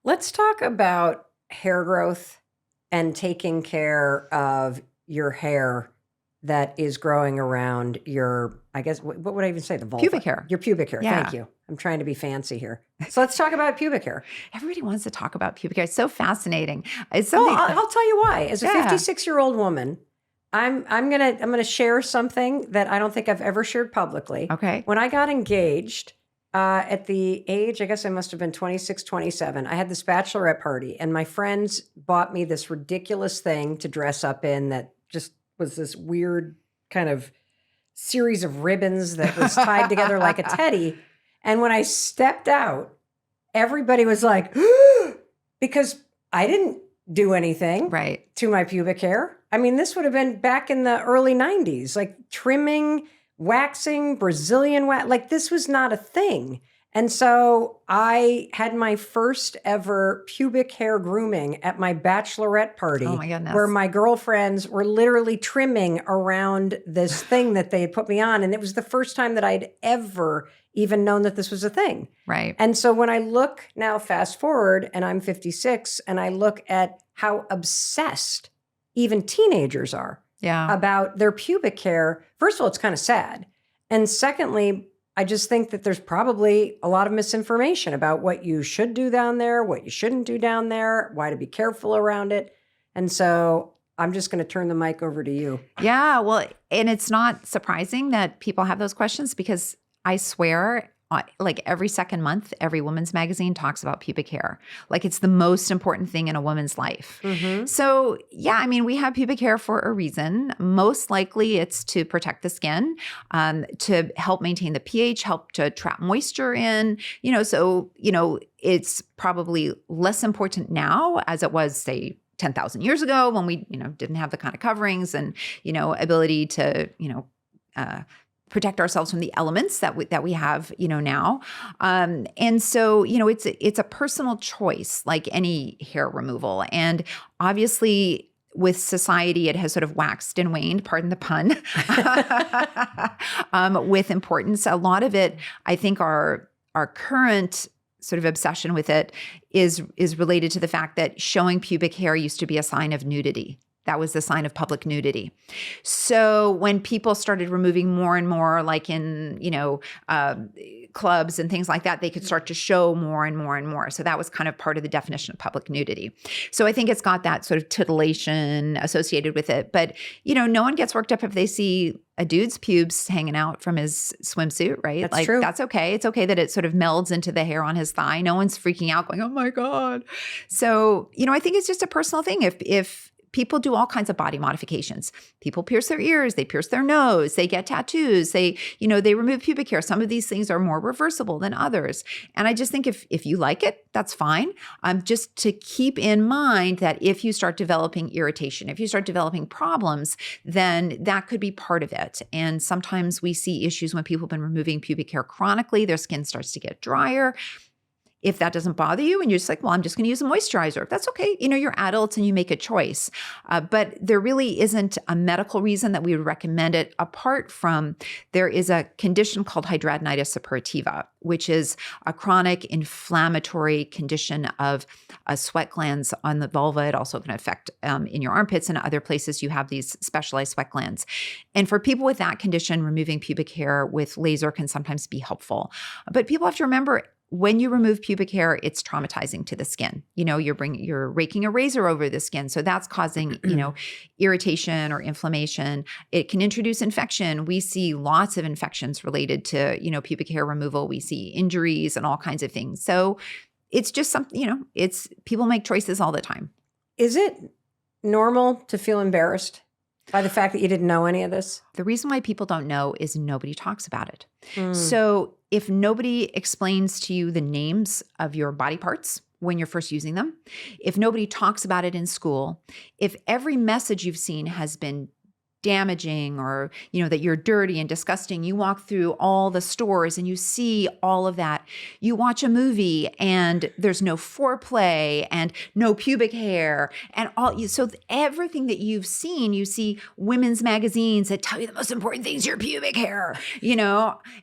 Let's talk about hair growth and taking care of your hair that is growing around your, I guess, what would I even say? The vulva? Pubic hair. Your pubic hair. Thank Yeah. you. I'm trying to be fancy here. So let's talk about pubic hair. Everybody wants to talk about pubic hair. It's so fascinating. It's Well, something. I'll tell you why. As a Yeah. 56-year-old woman, I'm gonna share something that I don't think I've ever shared publicly. Okay. When I got engaged, at the age, I guess I must have been 26, 27, I had this bachelorette party, and my friends bought me this ridiculous thing to dress up in that just was this weird kind of series of ribbons that was tied together like a teddy. And when I stepped out, everybody was like, because I didn't do anything Right. to my pubic hair. I mean, this would have been back in the early 90s, like trimming, waxing, Brazilian wax. Like this was not a thing. And so I had my first ever pubic hair grooming at my bachelorette party. Oh my goodness. Where my girlfriends were literally trimming around this thing that they had put me on. And it was the first time that I'd ever even known that this was a thing. Right. And so when I look now, fast forward, and I'm 56, and I look at how obsessed even teenagers are Yeah. about their pubic hair, first of all, it's kind of sad. And secondly, I just think that there's probably a lot of misinformation about what you should do down there, what you shouldn't do down there, why to be careful around it. And so I'm just going to turn the mic over to you. Yeah. Well, and it's not surprising that people have those questions because I swear, like every second month, every women's magazine talks about pubic hair. Like it's the most important thing in a woman's life. Mm-hmm. So yeah, I mean, we have pubic hair for a reason. Most likely it's to protect the skin, to help maintain the pH, help to trap moisture in, so, it's probably less important now as it was, say, 10,000 years ago when we, didn't have the kind of coverings and, ability to, protect ourselves from the elements that we have, now. And so, it's a personal choice like any hair removal. And obviously with society, it has sort of waxed and waned, pardon the pun, with importance. A lot of it, I think our current sort of obsession with it is related to the fact that showing pubic hair used to be a sign of nudity. That was the sign of public nudity. So when people started removing more and more, like in, clubs and things like that, they could start to show more and more and more. So that was kind of part of the definition of public nudity. So I think it's got that sort of titillation associated with it. But, no one gets worked up if they see a dude's pubes hanging out from his swimsuit, right? That's true. That's okay. It's okay that it sort of melds into the hair on his thigh. No one's freaking out going, oh my God. So, I think it's just a personal thing. If people do all kinds of body modifications. People pierce their ears, they pierce their nose, they get tattoos, they remove pubic hair. Some of these things are more reversible than others. And I just think if you like it, that's fine. Just to keep in mind that if you start developing irritation, if you start developing problems, then that could be part of it. And sometimes we see issues when people have been removing pubic hair chronically, their skin starts to get drier. If that doesn't bother you and you're just like, well, I'm just going to use a moisturizer, that's okay. You're adults and you make a choice. But there really isn't a medical reason that we would recommend it apart from there is a condition called hidradenitis suppurativa, which is a chronic inflammatory condition of sweat glands on the vulva. It also can affect in your armpits and other places you have these specialized sweat glands. And for people with that condition, removing pubic hair with laser can sometimes be helpful. But people have to remember, when you remove pubic hair, it's traumatizing to the skin. You're raking a razor over the skin. So that's causing, irritation or inflammation. It can introduce infection. We see lots of infections related to, pubic hair removal. We see injuries and all kinds of things. So it's just something, people make choices all the time. Is it normal to feel embarrassed by the fact that you didn't know any of this? The reason why people don't know is nobody talks about it. So if nobody explains to you the names of your body parts when you're first using them, if nobody talks about it in school, if every message you've seen has been damaging or, that you're dirty and disgusting, you walk through all the stores and you see all of that. You watch a movie and there's no foreplay and no pubic hair and so everything that you've seen, you see women's magazines that tell you the most important things, your pubic hair,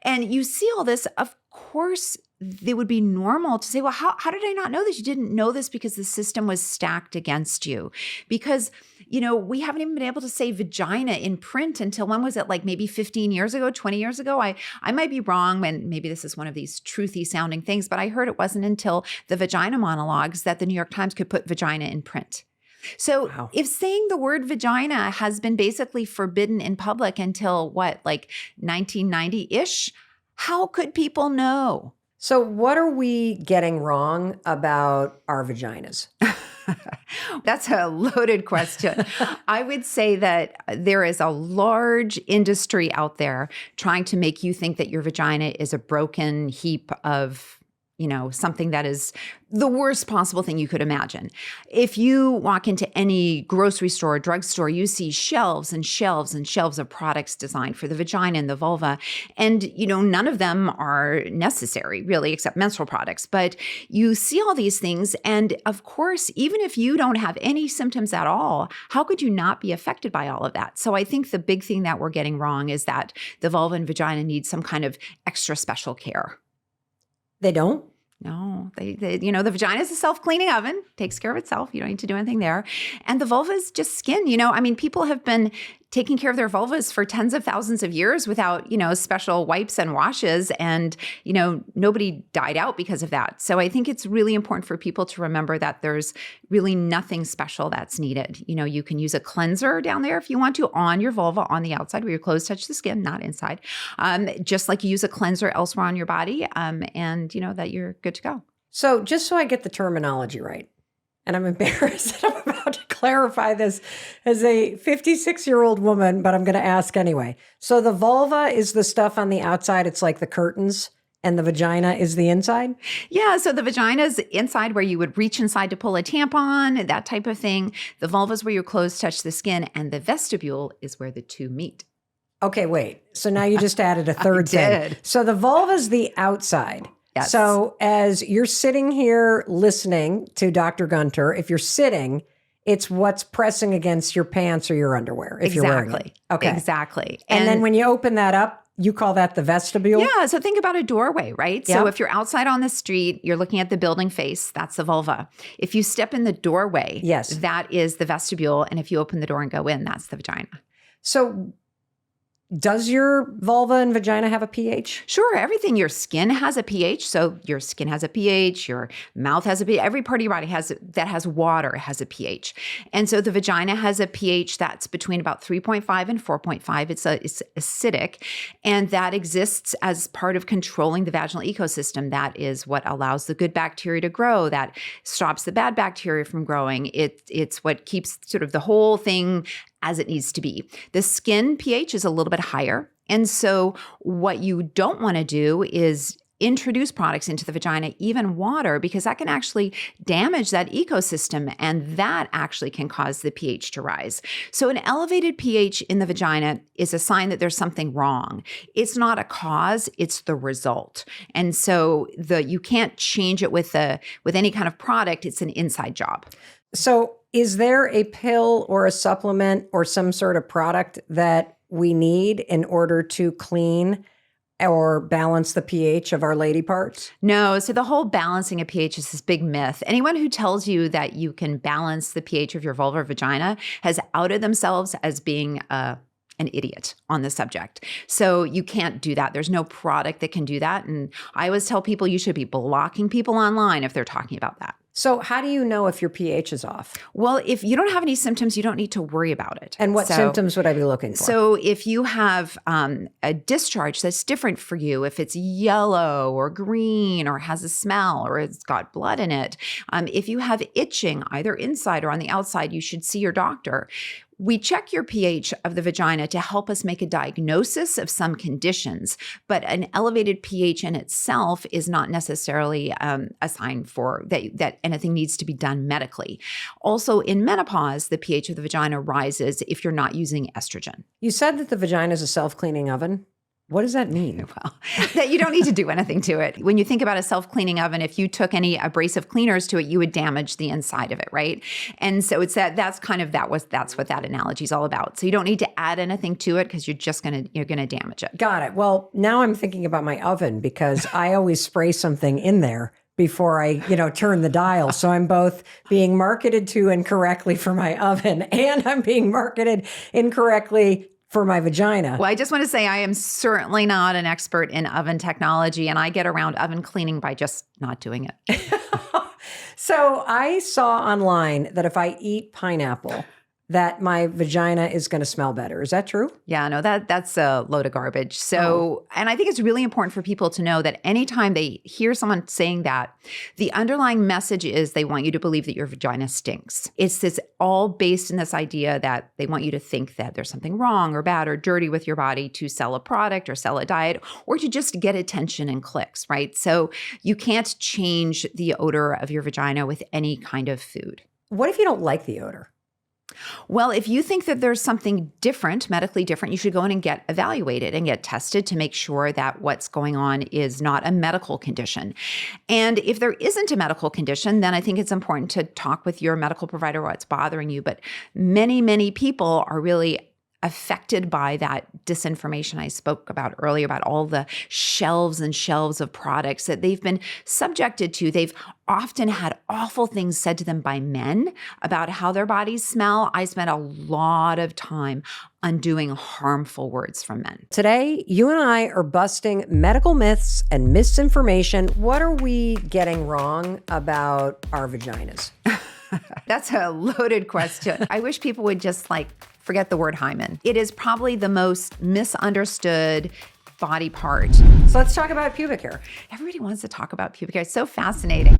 and you see all this. Of course, it would be normal to say, well, how did I not know this? You didn't know this because the system was stacked against you. Because, we haven't even been able to say vagina in print until when was it? Like maybe 15 years ago, 20 years ago? I might be wrong, and maybe this is one of these truthy sounding things, but I heard it wasn't until the vagina monologues that the New York Times could put vagina in print. So Wow. if saying the word vagina has been basically forbidden in public until what, like 1990-ish, how could people know? So what are we getting wrong about our vaginas? That's a loaded question. I would say that there is a large industry out there trying to make you think that your vagina is a broken heap of something that is the worst possible thing you could imagine. If you walk into any grocery store or drugstore, you see shelves and shelves and shelves of products designed for the vagina and the vulva. And, none of them are necessary, really, except menstrual products. But you see all these things. And of course, even if you don't have any symptoms at all, how could you not be affected by all of that? So I think the big thing that we're getting wrong is that the vulva and vagina need some kind of extra special care. They don't? No, the vagina is a self-cleaning oven, takes care of itself. You don't need to do anything there. And the vulva is just skin. People have been taking care of their vulvas for tens of thousands of years without, special wipes and washes. And, nobody died out because of that. So I think it's really important for people to remember that there's really nothing special that's needed. You can use a cleanser down there if you want to on your vulva on the outside where your clothes touch the skin, not inside. Just like you use a cleanser elsewhere on your body and that you're good to go. So just so I get the terminology right, and I'm embarrassed that I'm about to clarify this as a 56-year-old woman, but I'm going to ask anyway. So the vulva is the stuff on the outside. It's like the curtains, and the vagina is the inside? Yeah, so the vagina is inside where you would reach inside to pull a tampon, that type of thing. The vulva is where your clothes touch the skin, and the vestibule is where the two meet. Okay, wait. So now you just added a third thing. So the vulva is the outside. Yes. So as you're sitting here listening to Dr. Gunter, if you're sitting, it's what's pressing against your pants or your underwear if you're wearing it. Okay. Exactly. And then when you open that up, you call that the vestibule? Yeah. So think about a doorway, right? Yeah. So if you're outside on the street, you're looking at the building face, that's the vulva. If you step in the doorway, Yes. that is the vestibule. And if you open the door and go in, that's the vagina. So does your vulva and vagina have a pH? Sure. Everything. Your skin has a pH. So your skin has a pH. Your mouth has a pH. Every part of your body that has water has a pH. And so the vagina has a pH that's between about 3.5 and 4.5. It's acidic. And that exists as part of controlling the vaginal ecosystem. That is what allows the good bacteria to grow. That stops the bad bacteria from growing. It's what keeps sort of the whole thing as it needs to be. The skin pH is a little bit higher. And so what you don't want to do is introduce products into the vagina, even water, because that can actually damage that ecosystem. And that actually can cause the pH to rise. So an elevated pH in the vagina is a sign that there's something wrong. It's not a cause, it's the result. And so you can't change it with any kind of product. It's an inside job. So is there a pill or a supplement or some sort of product that we need in order to clean or balance the pH of our lady parts? No. So the whole balancing of pH is this big myth. Anyone who tells you that you can balance the pH of your vulva or vagina has outed themselves as being an idiot on the subject. So you can't do that. There's no product that can do that. And I always tell people you should be blocking people online if they're talking about that. So how do you know if your pH is off? Well, if you don't have any symptoms, you don't need to worry about it. And what symptoms would I be looking for? So if you have a discharge that's different for you, if it's yellow or green or has a smell or it's got blood in it, if you have itching either inside or on the outside, you should see your doctor. We check your pH of the vagina to help us make a diagnosis of some conditions, but an elevated pH in itself is not necessarily a sign for that anything needs to be done medically. Also, in menopause, the pH of the vagina rises if you're not using estrogen. You said that the vagina is a self-cleaning oven. What does that mean? Well, that you don't need to do anything to it. When you think about a self-cleaning oven, if you took any abrasive cleaners to it, you would damage the inside of it, right? And so it's that's what that analogy is all about. So you don't need to add anything to it because you're gonna damage it. Got it. Well, now I'm thinking about my oven because I always spray something in there before I, turn the dial. So I'm both being marketed to incorrectly for my oven and I'm being marketed incorrectly for my vagina. Well, I just want to say I am certainly not an expert in oven technology, and I get around oven cleaning by just not doing it. So I saw online that if I eat pineapple, that my vagina is going to smell better. Is that true? Yeah, no, that's a load of garbage. So, and I think it's really important for people to know that anytime they hear someone saying that, the underlying message is they want you to believe that your vagina stinks. It's this all based in this idea that they want you to think that there's something wrong or bad or dirty with your body to sell a product or sell a diet or to just get attention and clicks, right? So you can't change the odor of your vagina with any kind of food. What if you don't like the odor? Well, if you think that there's something different, medically different, you should go in and get evaluated and get tested to make sure that what's going on is not a medical condition. And if there isn't a medical condition, then I think it's important to talk with your medical provider what's bothering you. But many, many people are really affected by that disinformation I spoke about earlier, about all the shelves and shelves of products that they've been subjected to. They've often had awful things said to them by men about how their bodies smell. I spent a lot of time undoing harmful words from men. Today, you and I are busting medical myths and misinformation. What are we getting wrong about our vaginas? That's a loaded question. I wish people would just forget the word hymen. It is probably the most misunderstood body part. So let's talk about pubic hair. Everybody wants to talk about pubic hair. It's so fascinating.